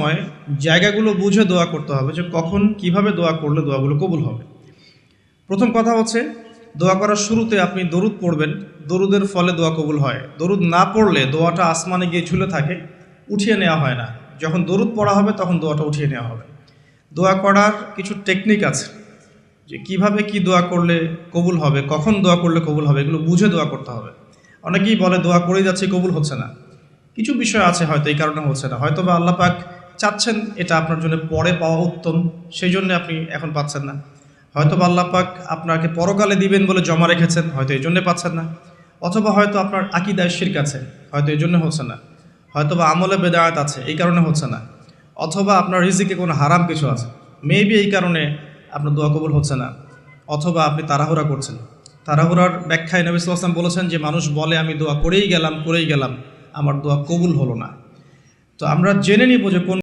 সময় জায়গাগুলো বুঝে দোয়া করতে হবে যে কখন কিভাবে দোয়া করলে দোয়াগুলো কবুল হবে। প্রথম কথা হচ্ছে, দোয়া করার শুরুতে আপনি দরুদ পড়বেন, দরুদের ফলে দোয়া কবুল হয়। দরুদ না পড়লে দোয়াটা আসমানে গিয়ে ঝুলে থাকে, উঠিয়ে নেওয়া হয় না। যখন দরুদ পড়া হবে তখন দোয়াটা উঠিয়ে নেওয়া হবে। দোয়া করার কিছু টেকনিক আছে, যে কিভাবে কি দোয়া করলে কবুল হবে, কখন দোয়া করলে কবুল হবে, এগুলো বুঝে দোয়া করতে হবে। অনেকেই বলে দোয়া করেই যাচ্ছে, কবুল হচ্ছে না। কিছু বিষয় আছে হয়তো এই কারণে হচ্ছে না, হয়তো বা আল্লাহ পাক চাচ্ছেন এটা আপনার জন্য পরে পাওয়া উত্তম, সেই জন্য আপনি এখন পাচ্ছেন না। হয়তো বা আল্লাহ পাক আপনাকে পরকালে দিবেন বলে জমা রেখেছেন, হয়তো এই জন্যে পাচ্ছেন না। অথবা হয়তো আপনার আকীদায় শিরক আছে, হয়তো এই জন্য হচ্ছে না। হয়তো বা আমলে বেদায়াত আছে, এই কারণে হচ্ছে না। অথবা আপনার রিজিকে কোনো হারাম কিছু আছে, মেবি এই কারণে আপনার দোয়া কবুল হচ্ছে না। অথবা আপনি তাড়াহুড়া করছেন। তাড়াহুড়ার ব্যাখ্যায় নবী সাল্লাল্লাহু আলাইহি ওয়াসাল্লাম বলেছেন যে মানুষ বলে আমি দোয়া করেই গেলাম, আমার দোয়া কবুল হলো না। তো আমরা জেনে নিব যে কোন